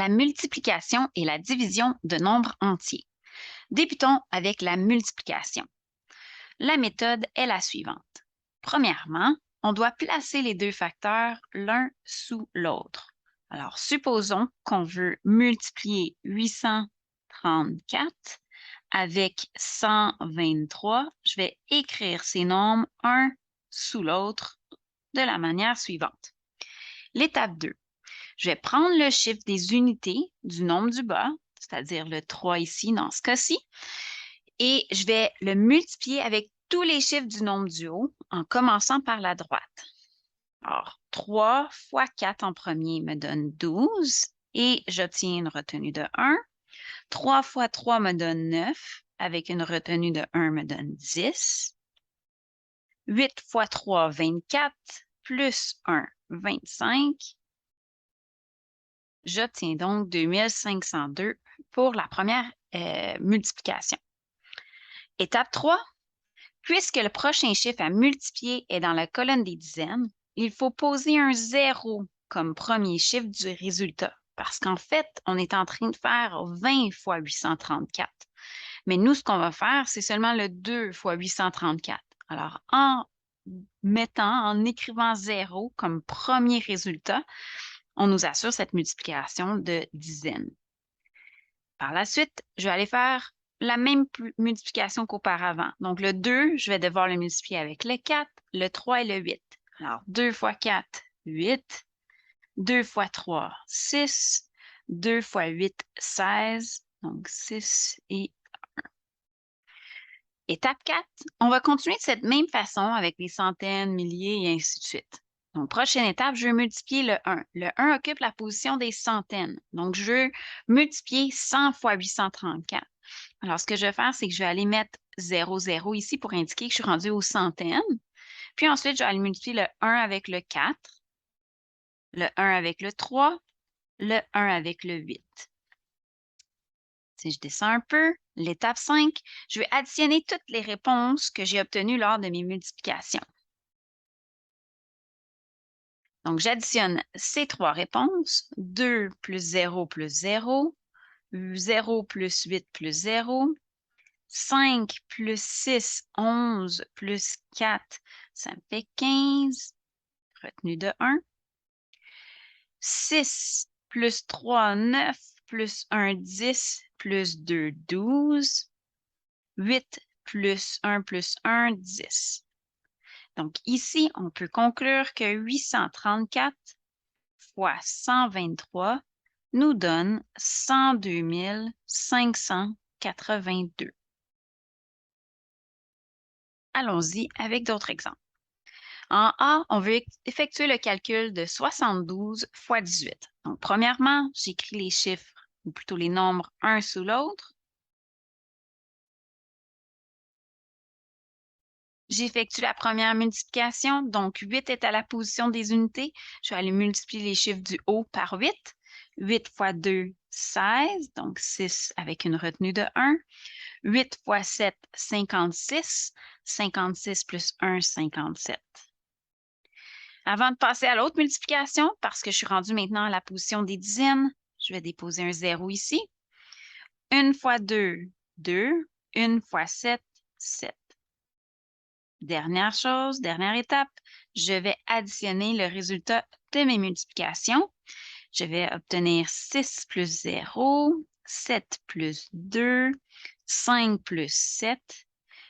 la multiplication et la division de nombres entiers. Débutons avec la multiplication. La méthode est la suivante. Premièrement, on doit placer les deux facteurs l'un sous l'autre. Alors, supposons qu'on veut multiplier 834 avec 123. Je vais écrire ces nombres un sous l'autre de la manière suivante. L'étape 2. Je vais prendre le chiffre des unités du nombre du bas, c'est-à-dire le 3 ici dans ce cas-ci, et je vais le multiplier avec tous les chiffres du nombre du haut en commençant par la droite. Alors, 3 fois 4 en premier me donne 12 et j'obtiens une retenue de 1. 3 fois 3 me donne 9 avec une retenue de 1 me donne 10. 8 fois 3, 24, plus 1, 25. J'obtiens donc 2502 pour la première multiplication. Étape 3. Puisque le prochain chiffre à multiplier est dans la colonne des dizaines, il faut poser un 0 comme premier chiffre du résultat. Parce qu'en fait, on est en train de faire 20 fois 834. Mais nous, ce qu'on va faire, c'est seulement le 2 fois 834. Alors, en écrivant 0 comme premier résultat, on nous assure cette multiplication de dizaines. Par la suite, je vais aller faire la même multiplication qu'auparavant. Donc, le 2, je vais devoir le multiplier avec le 4, le 3 et le 8. Alors, 2 fois 4, 8. 2 fois 3, 6. 2 fois 8, 16. Donc, 6 et 1. Étape 4, on va continuer de cette même façon avec les centaines, milliers et ainsi de suite. Donc, prochaine étape, je veux multiplier le 1. Le 1 occupe la position des centaines. Donc, je veux multiplier 100 fois 834. Alors, ce que je vais faire, c'est que je vais aller mettre 0, 0 ici pour indiquer que je suis rendue aux centaines. Puis ensuite, je vais aller multiplier le 1 avec le 4, le 1 avec le 3, le 1 avec le 8. Si je descends un peu, l'étape 5, je vais additionner toutes les réponses que j'ai obtenues lors de mes multiplications. Donc, j'additionne ces trois réponses, 2 plus 0 plus 0, 0 plus 8 plus 0, 5 plus 6, 11 plus 4, ça me fait 15, retenue de 1. 6 plus 3, 9 plus 1, 10 plus 2, 12. 8 plus 1 plus 1, 10. Donc ici, on peut conclure que 834 fois 123 nous donne 102 582. Allons-y avec d'autres exemples. En A, on veut effectuer le calcul de 72 fois 18. Donc, premièrement, j'écris les chiffres, ou plutôt les nombres, un sous l'autre. J'effectue la première multiplication, donc 8 est à la position des unités. Je vais aller multiplier les chiffres du haut par 8. 8 fois 2, 16, donc 6 avec une retenue de 1. 8 fois 7, 56. 56 plus 1, 57. Avant de passer à l'autre multiplication, parce que je suis rendue maintenant à la position des dizaines, je vais déposer un 0 ici. 1 fois 2, 2. 1 fois 7, 7. Dernière chose, dernière étape, je vais additionner le résultat de mes multiplications. Je vais obtenir 6 plus 0, 7 plus 2, 5 plus 7.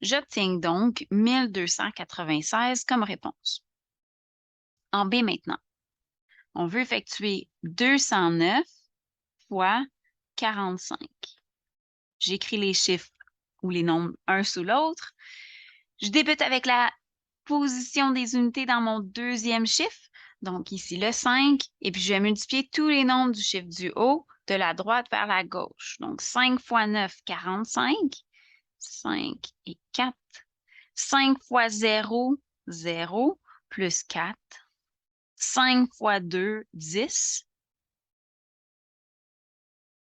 J'obtiens donc 1296 comme réponse. En B maintenant, on veut effectuer 209 fois 45. J'écris les chiffres ou les nombres un sous l'autre. Je débute avec la position des unités dans mon deuxième chiffre, donc ici le 5, et puis je vais multiplier tous les nombres du chiffre du haut de la droite vers la gauche. Donc 5 fois 9, 45, 5 et 4. 5 fois 0, 0, plus 4. 5 fois 2, 10.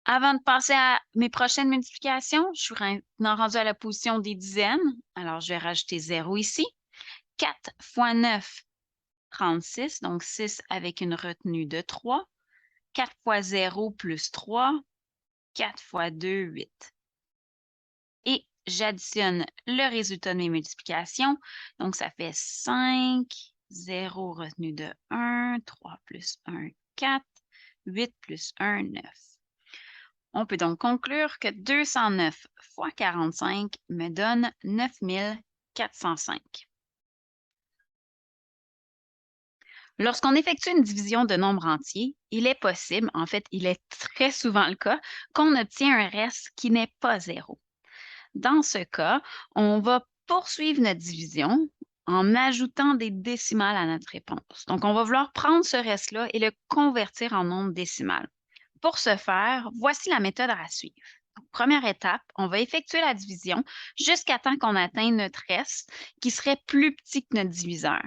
Avant de passer à mes prochaines multiplications, je suis maintenant rendue à la position des dizaines. Alors, je vais rajouter 0 ici. 4 fois 9, 36, donc 6 avec une retenue de 3. 4 fois 0 plus 3. 4 fois 2, 8. Et j'additionne le résultat de mes multiplications. Donc, ça fait 5, 0 retenu de 1, 3 plus 1, 4, 8 plus 1, 9. On peut donc conclure que 209 fois 45 me donne 9405. Lorsqu'on effectue une division de nombres entiers, il est possible, en fait, il est très souvent le cas, qu'on obtient un reste qui n'est pas 0. Dans ce cas, on va poursuivre notre division en ajoutant des décimales à notre réponse. Donc, on va vouloir prendre ce reste-là et le convertir en nombre décimal. Pour ce faire, voici la méthode à suivre. Donc, première étape, on va effectuer la division jusqu'à temps qu'on atteigne notre reste qui serait plus petit que notre diviseur.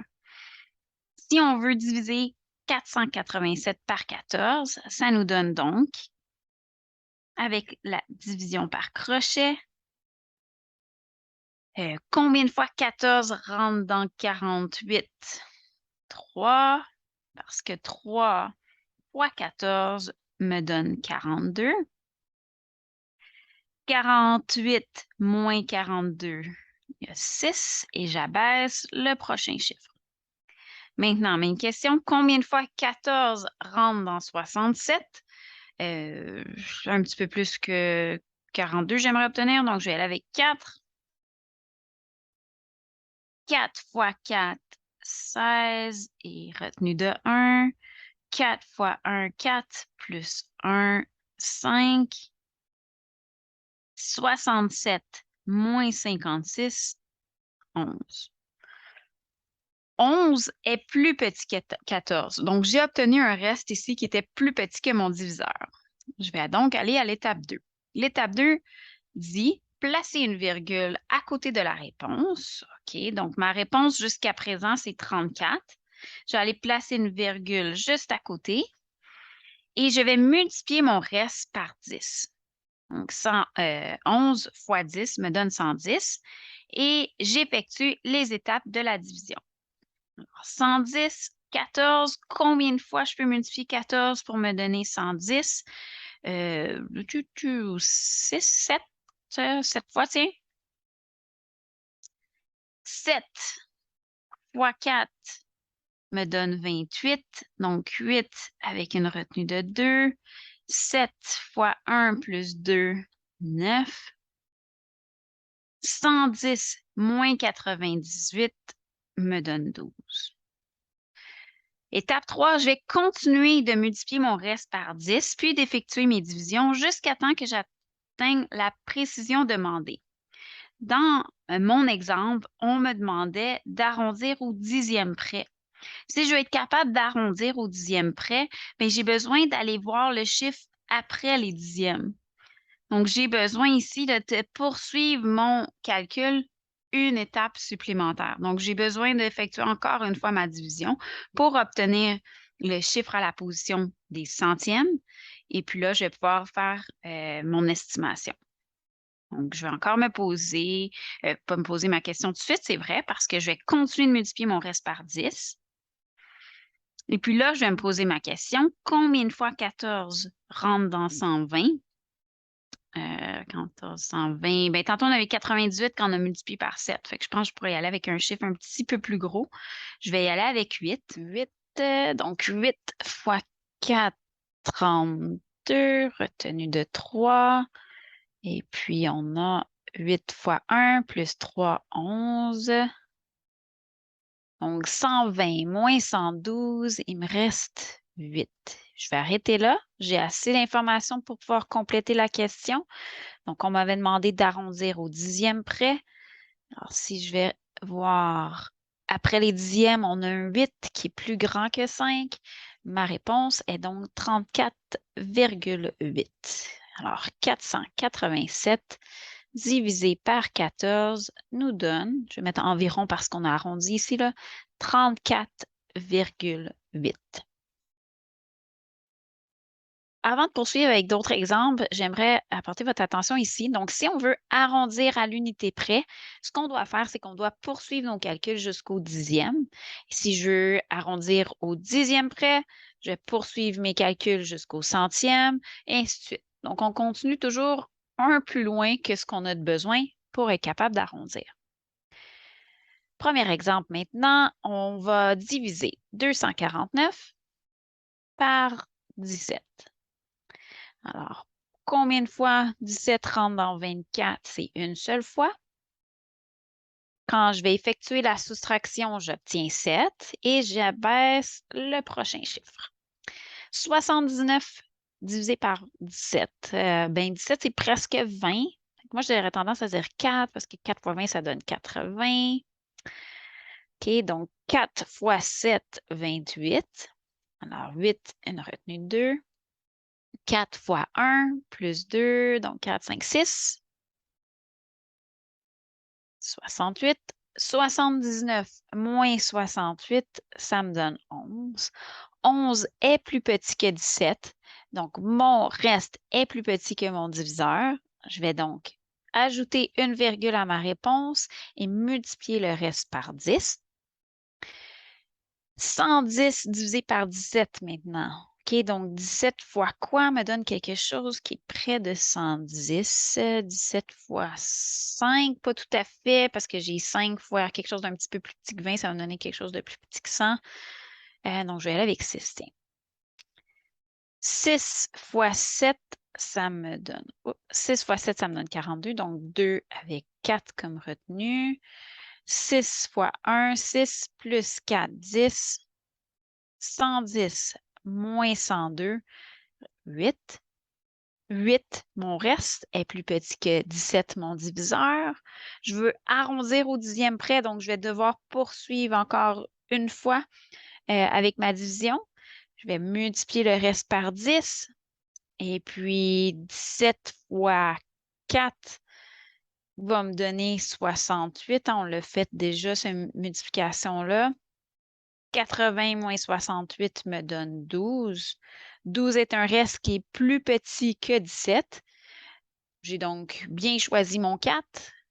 Si on veut diviser 487 par 14, ça nous donne donc, avec la division par crochet, combien de fois 14 rentre dans 48? 3, parce que 3 fois 14 me donne 42. 48 moins 42, il y a 6 et j'abaisse le prochain chiffre. Maintenant, même question, combien de fois 14 rentre dans 67? Un petit peu plus que 42, j'aimerais obtenir, donc je vais aller avec 4. 4 fois 4, 16 et retenu de 1. 4 fois 1, 4 plus 1, 5. 67 moins 56, 11. 11 est plus petit que 14. Donc, j'ai obtenu un reste ici qui était plus petit que mon diviseur. Je vais donc aller à l'étape 2. L'étape 2 dit placer une virgule à côté de la réponse. OK, donc ma réponse jusqu'à présent, c'est 34. Je vais aller placer une virgule juste à côté et je vais multiplier mon reste par 10. Donc, 11 fois 10 me donne 110 et j'effectue les étapes de la division. Alors, 110, 14, combien de fois je peux multiplier 14 pour me donner 110? 6, 7, 7 fois, tiens. 7 fois 4 me donne 28, donc 8 avec une retenue de 2. 7 fois 1 plus 2, 9. 110 moins 98 me donne 12. Étape 3, je vais continuer de multiplier mon reste par 10, puis d'effectuer mes divisions jusqu'à temps que j'atteigne la précision demandée. Dans mon exemple, on me demandait d'arrondir au 10e près. Si je veux être capable d'arrondir au 10e près, bien, j'ai besoin d'aller voir le chiffre après les dixièmes. Donc, j'ai besoin ici de poursuivre mon calcul une étape supplémentaire. Donc, j'ai besoin d'effectuer encore une fois ma division pour obtenir le chiffre à la position des centièmes. Et puis là, je vais pouvoir faire mon estimation. Donc, je vais encore me poser, pas me poser ma question tout de suite, c'est vrai, parce que je vais continuer de multiplier mon reste par 10. Et puis là, je vais me poser ma question, combien de fois 14 rentre dans 120? 1420. Ben, tantôt, on avait 98 quand on a multiplié par 7. Fait que je pense que je pourrais y aller avec un chiffre un petit peu plus gros. Je vais y aller avec 8. 8, donc 8 fois 4, 32, retenu de 3. Et puis, on a 8 fois 1 plus 3, 11. Donc, 120 moins 112, il me reste 8. Je vais arrêter là. J'ai assez d'informations pour pouvoir compléter la question. Donc, on m'avait demandé d'arrondir au 10e près. Alors, si je vais voir après les dixièmes, on a un 8 qui est plus grand que 5. Ma réponse est donc 34,8. Alors, 487 divisé par 14 nous donne, je vais mettre environ parce qu'on a arrondi ici, 34,8. Avant de poursuivre avec d'autres exemples, j'aimerais apporter votre attention ici. Donc, si on veut arrondir à l'unité près, ce qu'on doit faire, c'est qu'on doit poursuivre nos calculs jusqu'au dixième. Si je veux arrondir au dixième près, je vais poursuivre mes calculs jusqu'au centième, et ainsi de suite. Donc, on continue toujours un plus loin que ce qu'on a de besoin pour être capable d'arrondir. Premier exemple maintenant, on va diviser 249 par 17. Alors, combien de fois 17 rentre dans 24? C'est une seule fois. Quand je vais effectuer la soustraction, j'obtiens 7 et j'abaisse le prochain chiffre. 79 divisé par 17. 17, c'est presque 20. Moi, j'aurais tendance à dire 4 parce que 4 fois 20, ça donne 80. OK, donc 4 fois 7, 28. Alors, 8, une retenue de 2. 4 fois 1 plus 2, donc 4, 5, 6. 68. 79 moins 68, ça me donne 11. 11 est plus petit que 17, donc mon reste est plus petit que mon diviseur. Je vais donc ajouter une virgule à ma réponse et multiplier le reste par 10. 110 divisé par 17 maintenant. OK, donc 17 fois quoi me donne quelque chose qui est près de 110. 17 fois 5, pas tout à fait, parce que j'ai 5 fois quelque chose d'un petit peu plus petit que 20, ça va me donner quelque chose de plus petit que 100. Donc, je vais aller avec 6. 6 fois 7, ça me donne... 6 fois 7, ça me donne 42, donc 2 avec 4 comme retenue. 6 fois 1, 6 plus 4, 10. 110 moins 102, 8. 8, mon reste est plus petit que 17, mon diviseur. Je veux arrondir au dixième près, donc je vais devoir poursuivre encore une fois avec ma division. Je vais multiplier le reste par 10. Et puis 17 fois 4 va me donner 68. On l'a fait déjà, cette multiplication-là. 80 moins 68 me donne 12. 12 est un reste qui est plus petit que 17. J'ai donc bien choisi mon 4.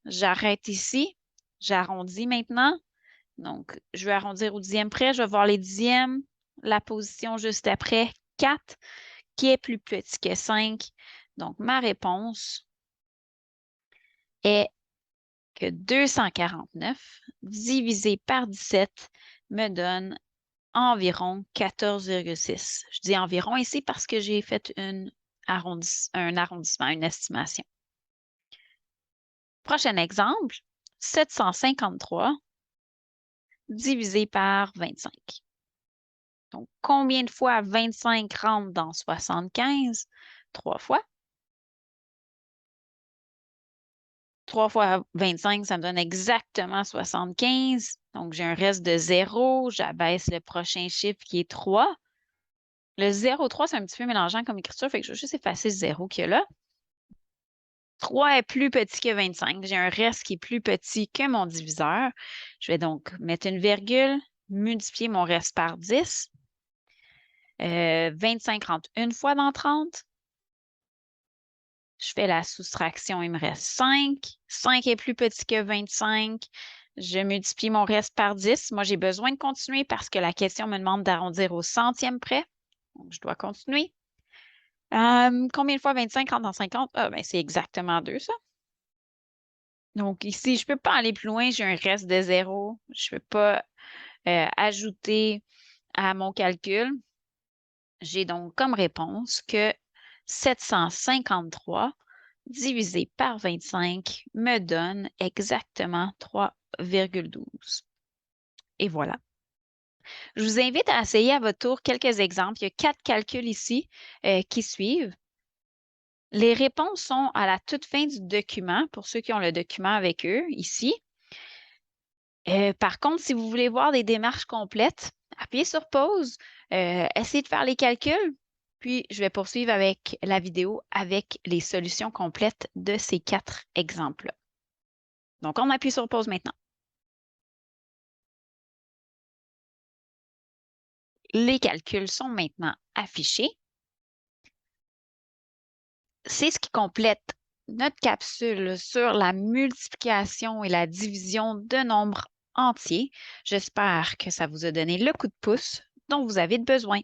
J'arrête ici. J'arrondis maintenant. Donc, je vais arrondir au dixième près. Je vais voir les dixièmes. La position juste après, 4, qui est plus petit que 5. Donc, ma réponse est que 249 divisé par 17 me donne environ 14,6. Je dis environ ici parce que j'ai fait un arrondissement, une estimation. Prochain exemple, 753 divisé par 25. Donc, combien de fois 25 rentre dans 75? 3 fois. 3 fois 25, ça me donne exactement 75. Donc, j'ai un reste de 0. J'abaisse le prochain chiffre qui est 3. Le 0,3, c'est un petit peu mélangeant comme écriture, fait que je vais juste effacer ce 0 qu'il y a là. 3 est plus petit que 25. J'ai un reste qui est plus petit que mon diviseur. Je vais donc mettre une virgule, multiplier mon reste par 10. 25 rentre une fois dans 30. Je fais la soustraction, il me reste 5. 5 est plus petit que 25. Je multiplie mon reste par 10. Moi, j'ai besoin de continuer parce que la question me demande d'arrondir au centième près. Donc, je dois continuer. Combien de fois 25 rentre dans 50? Ah, ben, c'est exactement 2, ça. Donc, ici, je ne peux pas aller plus loin. J'ai un reste de 0. Je ne peux pas ajouter à mon calcul. J'ai donc comme réponse que 753 divisé par 25 me donne exactement 3,12. Et voilà. Je vous invite à essayer à votre tour quelques exemples. Il y a 4 calculs ici qui suivent. Les réponses sont à la toute fin du document, pour ceux qui ont le document avec eux, ici. Par contre, si vous voulez voir des démarches complètes, appuyez sur pause, essayez de faire les calculs, puis je vais poursuivre avec la vidéo avec les solutions complètes de ces 4 exemples-là. Donc, on appuie sur pause maintenant. Les calculs sont maintenant affichés. C'est ce qui complète notre capsule sur la multiplication et la division de nombres entiers. J'espère que ça vous a donné le coup de pouce dont vous avez besoin.